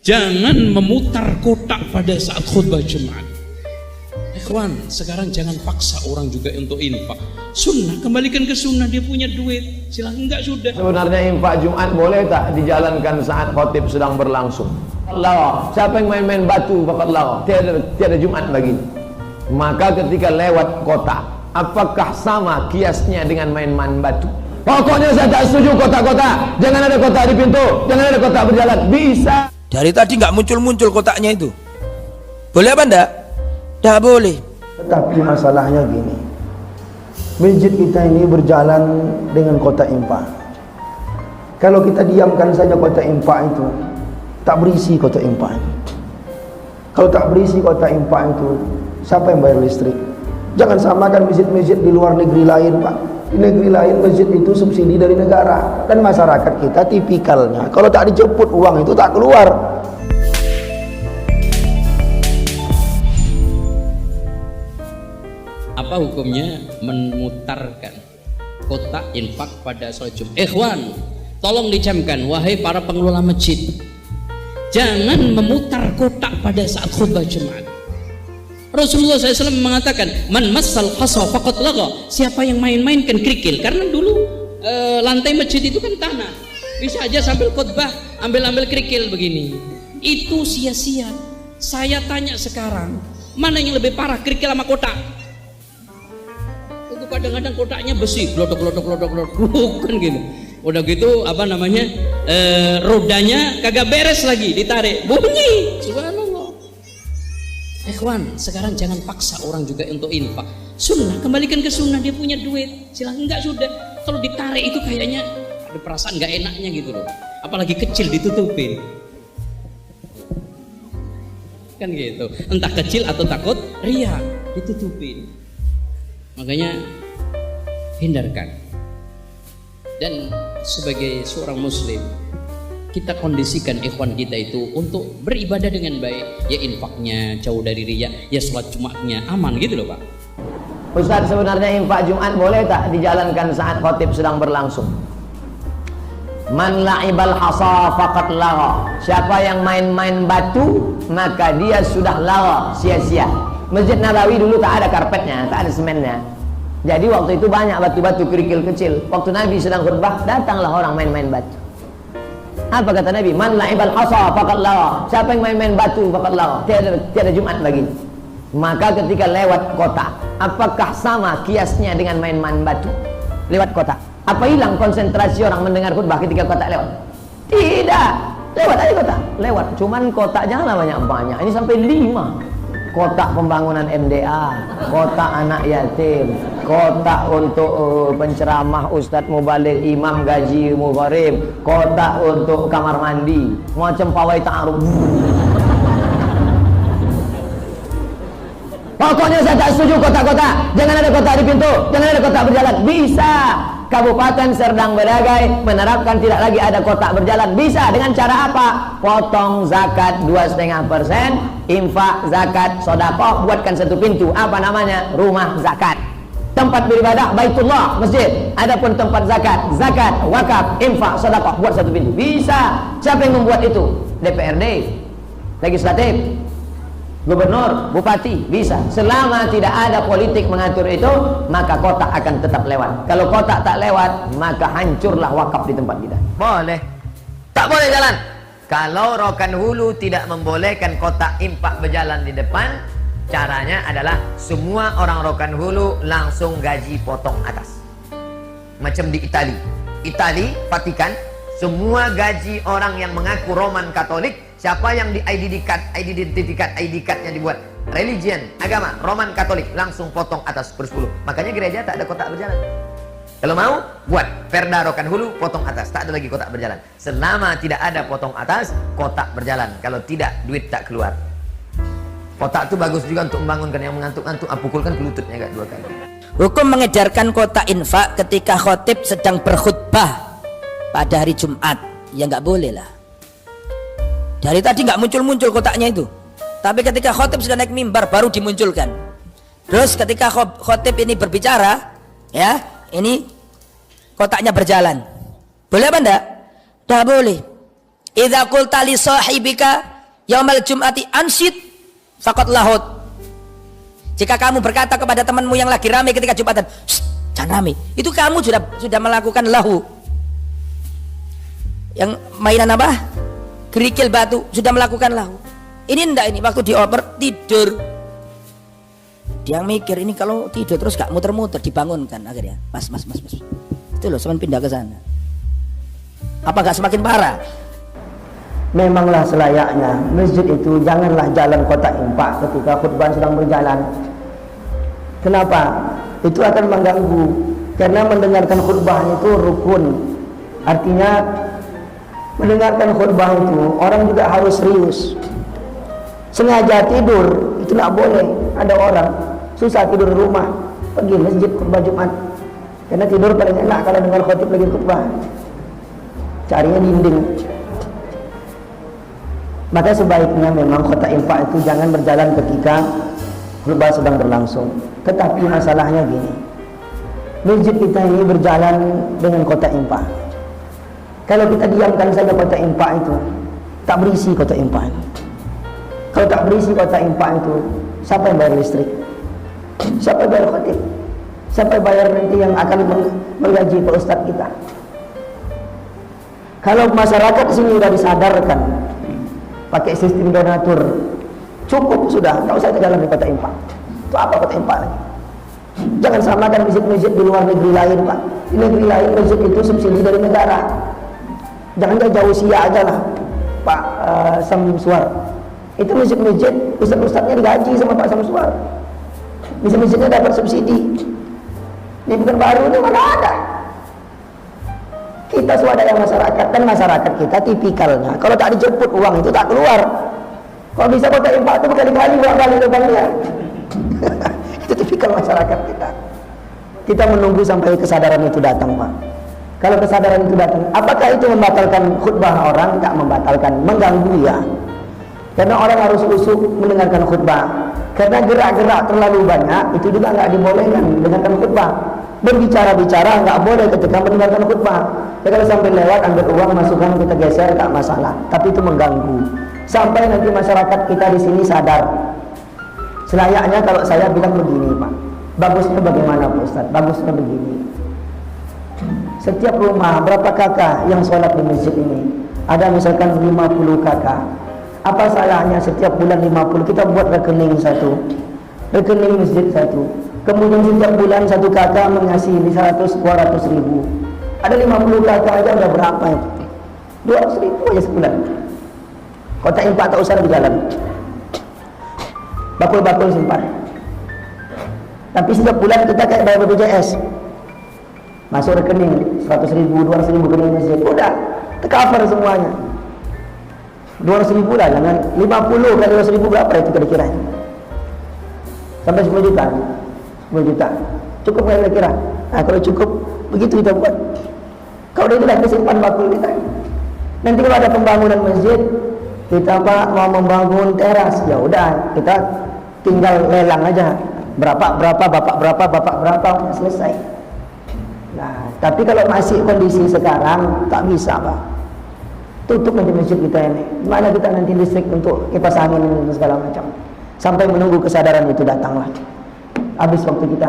Jangan memutar kotak pada saat khutbah Jumat. Ikhwan, sekarang jangan paksa orang juga untuk infak. Sunnah, kembalikan ke sunnah. Dia punya duit, silahkan. Enggak, sudah. Sebenarnya infak Jumat boleh tak dijalankan saat khotib sedang berlangsung? Allah, siapa yang main-main batu fakat Allah, tiada Jumat lagi. Maka ketika lewat kota, apakah sama kiasnya dengan main-main batu? Pokoknya saya tak setuju kotak-kotak. Jangan ada kotak di pintu, jangan ada kotak berjalan. Bisa. Dari tadi nggak muncul-muncul kotaknya itu. Boleh apa enggak? Tidak boleh. Tetapi masalahnya gini, masjid kita ini berjalan dengan kotak infak. Kalau kita diamkan saja kotak infak itu, tak berisi kotak infak itu. Kalau tak berisi kotak infak itu, siapa yang bayar listrik? Jangan samakan masjid-masjid di luar negeri lain, Pak. Di negeri lain masjid itu subsidi dari negara, dan masyarakat kita tipikalnya kalau tak dijemput uang itu tak keluar. Apa hukumnya memutarkan kotak infak pada sholat Jumat? Ikhwan, tolong dicamkan, wahai para pengelola masjid, jangan memutar kotak pada saat khutbah Jumat. Rasulullah SAW mengatakan, man massal hasa faqad lagha. Siapa yang main-mainkan kerikil, karena dulu lantai masjid itu kan tanah, bisa aja sambil khutbah ambil kerikil begini, itu sia-sia. Saya tanya sekarang, mana yang lebih parah, kerikil sama kotak? Itu kadang-kadang kotaknya besi, glodok kan gitu. Udah gitu apa namanya, rodanya kagak beres lagi, ditarik bunyi. Subhanallah. Ikhwan, sekarang jangan paksa orang juga untuk infak. Sunnah, kembalikan ke sunnah. Dia punya duit, silahkan. Enggak, sudah. Kalau ditarik itu kayaknya ada perasaan nggak enaknya gitu loh. Apalagi kecil ditutupin, kan gitu. Entah kecil atau takut ria, ditutupin. Makanya hindarkan. Dan sebagai seorang muslim, kita kondisikan ikhwan kita itu untuk beribadah dengan baik. Ya infaknya jauh dari riya, ya sholat Jumatnya aman gitu loh, Pak. Ustaz, sebenarnya infak Jumat boleh tak dijalankan saat khotib sedang berlangsung? Man la'ibal hasa faqad lagha. Siapa yang main-main batu, maka dia sudah lagha, sia-sia. Masjid Nabawi dulu tak ada karpetnya, tak ada semennya. Jadi waktu itu banyak batu-batu kerikil kecil. Waktu Nabi sedang khutbah, datanglah orang main-main batu. Apa kata Nabi? Man la'ibal hasa faqad lagha. Siapa yang main-main batu faqad lagha, tiada Jumat lagi. Maka ketika lewat kota, apakah sama kiasnya dengan main-main batu? Lewat kota, apa hilang konsentrasi orang mendengar khutbah ketika kota lewat? Tidak, lewat aja kota, lewat. Cuman kotaknya lah banyak-banyak. Ini sampai 5. Kotak pembangunan MDA, kotak anak yatim, kotak untuk penceramah, ustadz mubalik, imam gaji mugharib, kotak untuk kamar mandi, macam pawai ta'aruf. Pokoknya saya tak setuju kotak-kotak. Jangan ada kotak di pintu, jangan ada kotak berjalan. Bisa Kabupaten Serdang Bedagai menerapkan tidak lagi ada kotak berjalan. Bisa dengan cara apa? Potong zakat 2,5%, infak, zakat, sodakoh, buatkan satu pintu. Apa namanya? Rumah zakat. Tempat beribadah Baitullah, masjid. Adapun tempat zakat, wakaf, infak, sodakoh, buat satu pintu. Bisa. Siapa yang membuat itu? DPRD, legislatif, gubernur, bupati, bisa. Selama tidak ada politik mengatur itu, maka kotak akan tetap lewat. Kalau kotak tak lewat, maka hancurlah wakaf di tempat kita. Boleh. Tak boleh jalan. Kalau Rokan Hulu tidak membolehkan kotak infak berjalan di depan, caranya adalah semua orang Rokan Hulu langsung gaji potong atas. Macam di Itali, Vatikan, semua gaji orang yang mengaku Roman Katolik, siapa yang di ID cardnya dibuat religion, agama Roman Katolik, langsung potong atas per 10. Makanya gereja tak ada kotak berjalan. Kalau mau buat Perda Rokan Hulu, potong atas, tak ada lagi kotak berjalan. Selama tidak ada potong atas, kotak berjalan. Kalau tidak, duit tak keluar. Kotak itu bagus juga untuk membangunkan yang mengantuk-ngantuk, pukulkan ke lututnya agak 2 kali. Hukum mengedarkan kotak infak ketika khotib sedang berkhutbah pada hari Jumat, ya nggak boleh lah. Dari tadi nggak muncul-muncul kotaknya itu, tapi ketika khotib sudah naik mimbar baru dimunculkan. Terus ketika khotib ini berbicara, ya ini kotaknya berjalan. Boleh apa enggak? Tidak boleh. Idza qulta li sahibika Yaumal jum'ati ansyid faqad lahut. Jika kamu berkata kepada temanmu yang lagi ramai ketika Jumatan, jangan ramai, itu kamu sudah melakukan lahu. Yang mainan apa? Kerikil batu, sudah melakukan lahu. Ini enggak, ini waktu dioper tidur. Dia mikir ini kalau tidur terus gak muter-muter, dibangunkan akhirnya. Mas. Itu loh, cuman pindah ke sana. Apa gak semakin parah? Memanglah selayaknya masjid itu janganlah jalan kotak infak ketika khutbah sedang berjalan. Kenapa? Itu akan mengganggu. Karena mendengarkan khutbah itu rukun. Artinya mendengarkan khutbah itu orang juga harus serius. Sengaja tidur itu tidak boleh. Ada orang susah tidur di rumah, pergi masjid khutbah Jumat. Karena tidur paling enak kalau dengar khutib lagi khutbah. Carinya dinding. Maka sebaiknya memang kotak infak itu jangan berjalan ketika khutbah sedang berlangsung. Tetapi masalahnya gini, masjid kita ini berjalan dengan kotak infak. Kalau kita diamkan saja kotak infak itu, tak berisi kotak infak itu. Kalau tak berisi kotak infak itu, siapa yang bayar listrik? Siapa yang bayar khotib? Siapa yang bayar nanti yang akan menggaji Pak Ustadz kita? Kalau masyarakat di sini sudah disadarkan pakai sistem donatur, cukup sudah, nggak usah jalan di kota infak. Itu apa kota infak lagi? Jangan samakan masjid-masjid di luar negeri lain, Pak. Di negeri lain masjid itu subsidi dari negara. Jangan jauh sia aja lah, Pak Samsuar. Itu masjid-masjid ustadz-ustadznya digaji sama Pak Samsuar. Masjid-masjidnya dapat subsidi. Ini bukan baru, ini mana ada. Kita swadaya masyarakat, dan masyarakat kita tipikalnya kalau tak dijemput uang itu tak keluar. Kalau bisa kotak infak itu berkali-kali bolak-balik lubangnya. Itu tipikal masyarakat kita. Kita menunggu sampai kesadaran itu datang, Pak. Kalau kesadaran itu datang, apakah itu membatalkan khutbah orang? Tak membatalkan, mengganggu ya. Karena orang harus usuk mendengarkan khutbah. Karena gerak-gerak terlalu banyak itu juga nggak dibolehkan mendengarkan khutbah. Berbicara-bicara nggak boleh ketika mendengarkan khutbah. Ya, kalau sampai lewat ambil uang masukkan kita geser tak masalah. Tapi itu mengganggu. Sampai nanti masyarakat kita di sini sadar. Selayaknya kalau saya bilang begini, Pak. Bagusnya bagaimana, Pak Ustaz? Bagusnya begini. Setiap rumah berapa kakak yang sholat di masjid ini? Ada misalkan 50 kakak. Apa salahnya setiap bulan 50 kita buat rekening satu, rekening masjid satu. Kemudian setiap bulan satu kakak mengasih 100-200 ribu. Ada 50 kakak aja udah berapa ya? 200 ribu aja sebulan. Kotak infak tak usah berjalan. Bakul-bakul simpan. Tapi setiap bulan kita kayak bayar BPJS. Masuk rekening 100 ribu, 200 ribu rekening masjid. Udah, tercover semuanya. 200 ribu lah, jangan 50 kali 200 ribu berapa itu kira-kira? Sampai 10 juta. 10 juta. Cukup nggak kira-kira? Nah, kalau cukup, begitu kita buat. Kalau udah itu kita simpan bakul kita. Nanti kalau ada pembangunan masjid, kita Pak mau membangun teras, ya udah kita tinggal lelang aja. Berapa, bapak berapa, selesai. Nah, tapi kalau masih kondisi sekarang, tak bisa, Pak. Tutup nanti masjid kita ini. Mana kita nanti listrik untuk kipas angin dan segala macam. Sampai menunggu kesadaran itu datanglah. Habis waktu kita.